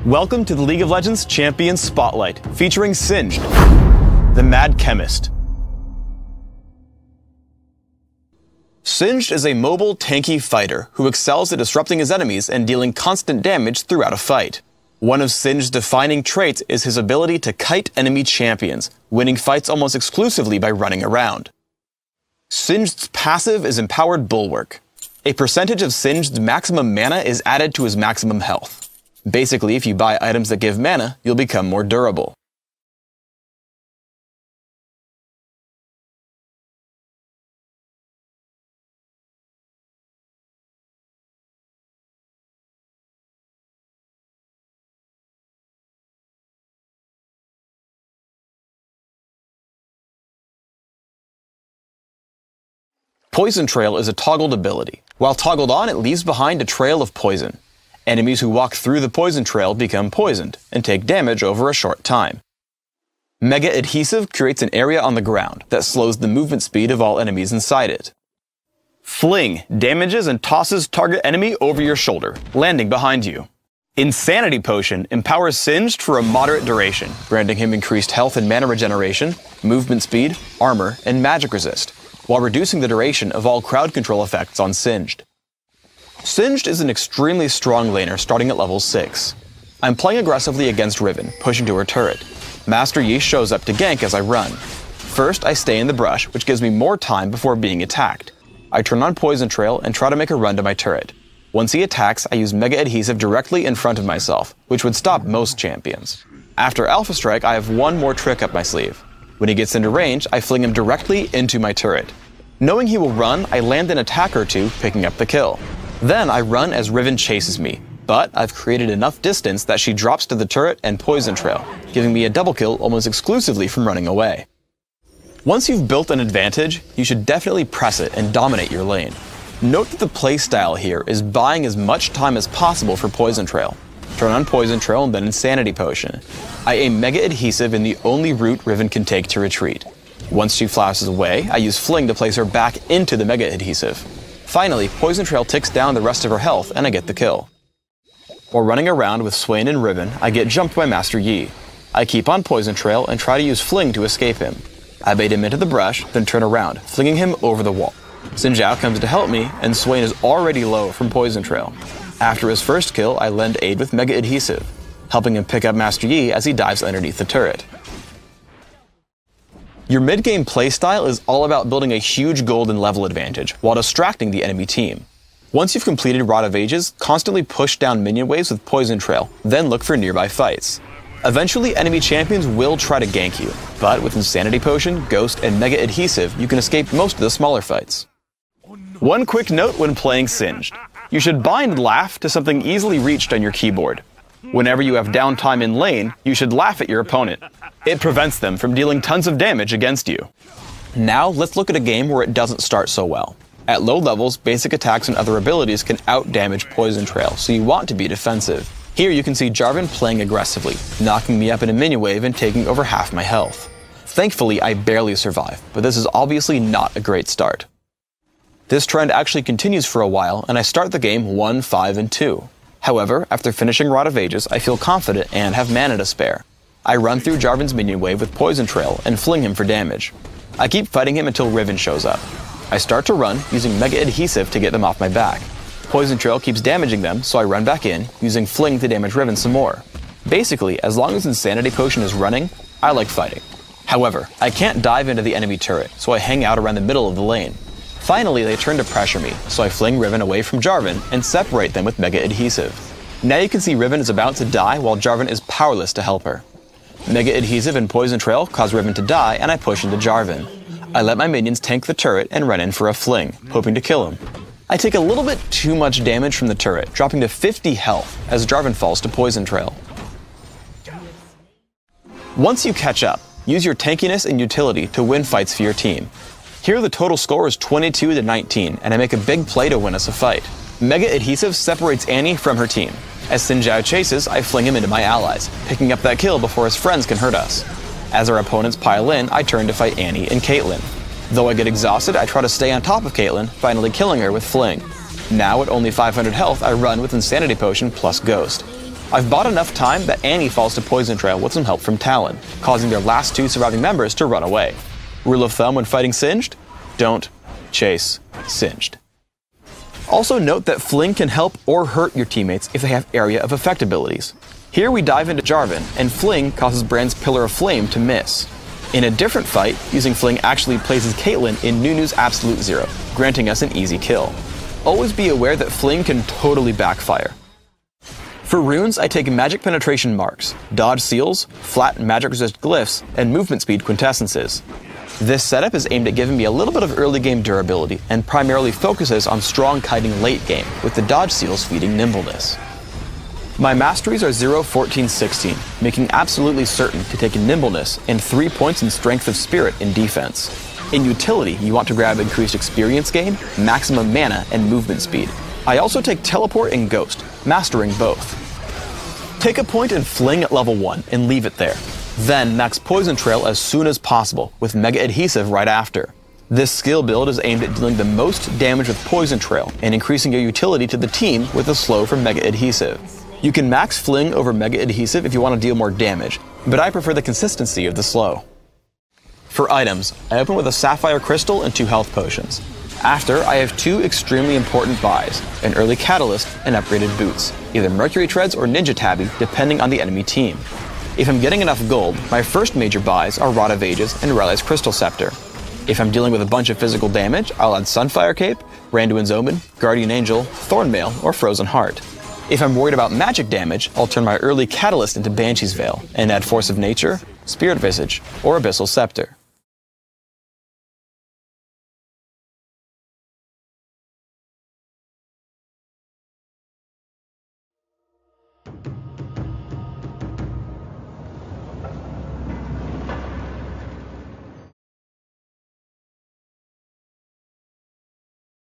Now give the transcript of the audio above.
Welcome to the League of Legends Champions Spotlight, featuring Singed, the Mad Chemist. Singed is a mobile, tanky fighter who excels at disrupting his enemies and dealing constant damage throughout a fight. One of Singed's defining traits is his ability to kite enemy champions, winning fights almost exclusively by running around. Singed's passive is Empowered Bulwark. A percentage of Singed's maximum mana is added to his maximum health. Basically, if you buy items that give mana, you'll become more durable. Poison Trail is a toggled ability. While toggled on, it leaves behind a trail of poison. Enemies who walk through the poison trail become poisoned and take damage over a short time. Mega Adhesive creates an area on the ground that slows the movement speed of all enemies inside it. Fling damages and tosses target enemy over your shoulder, landing behind you. Insanity Potion empowers Singed for a moderate duration, granting him increased health and mana regeneration, movement speed, armor, and magic resist, while reducing the duration of all crowd control effects on Singed. Singed is an extremely strong laner starting at level 6. I'm playing aggressively against Riven, pushing to her turret. Master Yi shows up to gank as I run. First, I stay in the brush, which gives me more time before being attacked. I turn on Poison Trail and try to make a run to my turret. Once he attacks, I use Mega Adhesive directly in front of myself, which would stop most champions. After Alpha Strike, I have one more trick up my sleeve. When he gets into range, I fling him directly into my turret. Knowing he will run, I land an attack or two, picking up the kill. Then I run as Riven chases me, but I've created enough distance that she drops to the turret and Poison Trail, giving me a double kill almost exclusively from running away. Once you've built an advantage, you should definitely press it and dominate your lane. Note that the playstyle here is buying as much time as possible for Poison Trail. Turn on Poison Trail and then Insanity Potion. I aim Mega Adhesive in the only route Riven can take to retreat. Once she flashes away, I use Fling to place her back into the Mega Adhesive. Finally, Poison Trail ticks down the rest of her health and I get the kill. While running around with Swain and Riven, I get jumped by Master Yi. I keep on Poison Trail and try to use Fling to escape him. I bait him into the brush, then turn around, flinging him over the wall. Xin Zhao comes to help me, and Swain is already low from Poison Trail. After his first kill, I lend aid with Mega Adhesive, helping him pick up Master Yi as he dives underneath the turret. Your mid-game playstyle is all about building a huge gold and level advantage while distracting the enemy team. Once you've completed Rod of Ages, constantly push down minion waves with Poison Trail, then look for nearby fights. Eventually, enemy champions will try to gank you, but with Insanity Potion, Ghost, and Mega Adhesive, you can escape most of the smaller fights. One quick note when playing Singed. You should bind Laugh to something easily reached on your keyboard. Whenever you have downtime in lane, you should laugh at your opponent. It prevents them from dealing tons of damage against you. Now, let's look at a game where it doesn't start so well. At low levels, basic attacks and other abilities can out-damage Poison Trail, so you want to be defensive. Here you can see Jarvan playing aggressively, knocking me up in a minion wave and taking over half my health. Thankfully, I barely survive, but this is obviously not a great start. This trend actually continues for a while, and I start the game 1, 5, and 2. However, after finishing Rod of Ages, I feel confident and have mana to spare. I run through Jarvan's minion wave with Poison Trail and fling him for damage. I keep fighting him until Riven shows up. I start to run, using Mega Adhesive to get them off my back. Poison Trail keeps damaging them, so I run back in, using Fling to damage Riven some more. Basically, as long as Insanity Potion is running, I like fighting. However, I can't dive into the enemy turret, so I hang out around the middle of the lane. Finally, they turn to pressure me, so I fling Riven away from Jarvan and separate them with Mega Adhesive. Now you can see Riven is about to die while Jarvan is powerless to help her. Mega Adhesive and Poison Trail cause Riven to die and I push into Jarvan. I let my minions tank the turret and run in for a fling, hoping to kill him. I take a little bit too much damage from the turret, dropping to 50 health as Jarvan falls to Poison Trail. Once you catch up, use your tankiness and utility to win fights for your team. Here the total score is 22-19, and I make a big play to win us a fight. Mega Adhesive separates Annie from her team. As Xin Zhao chases, I fling him into my allies, picking up that kill before his friends can hurt us. As our opponents pile in, I turn to fight Annie and Caitlyn. Though I get exhausted, I try to stay on top of Caitlyn, finally killing her with Fling. Now at only 500 health, I run with Insanity Potion plus Ghost. I've bought enough time that Annie falls to Poison Trail with some help from Talon, causing their last 2 surviving members to run away. Rule of thumb when fighting Singed? Don't chase Singed. Also note that Fling can help or hurt your teammates if they have Area of Effect abilities. Here we dive into Jarvan, and Fling causes Brand's Pillar of Flame to miss. In a different fight, using Fling actually places Caitlyn in Nunu's Absolute Zero, granting us an easy kill. Always be aware that Fling can totally backfire. For runes, I take Magic Penetration Marks, Dodge Seals, Flat Magic Resist Glyphs, and Movement Speed Quintessences. This setup is aimed at giving me a little bit of early game durability and primarily focuses on strong kiting late game, with the Dodge Seals feeding nimbleness. My masteries are 0, 14, 16, making absolutely certain to take nimbleness and 3 points in Strength of Spirit in defense. In utility, you want to grab increased experience gain, maximum mana, and movement speed. I also take Teleport and Ghost, mastering both. Take a point and Fling at level 1 and leave it there. Then max Poison Trail as soon as possible, with Mega Adhesive right after. This skill build is aimed at dealing the most damage with Poison Trail and increasing your utility to the team with a slow from Mega Adhesive. You can max Fling over Mega Adhesive if you want to deal more damage, but I prefer the consistency of the slow. For items, I open with a Sapphire Crystal and 2 health potions. After, I have 2 extremely important buys, an early Catalyst and upgraded boots, either Mercury Treads or Ninja Tabby, depending on the enemy team. If I'm getting enough gold, my first major buys are Rod of Ages and Rylai's Crystal Scepter. If I'm dealing with a bunch of physical damage, I'll add Sunfire Cape, Randuin's Omen, Guardian Angel, Thornmail, or Frozen Heart. If I'm worried about magic damage, I'll turn my early Catalyst into Banshee's Veil and add Force of Nature, Spirit Visage, or Abyssal Scepter.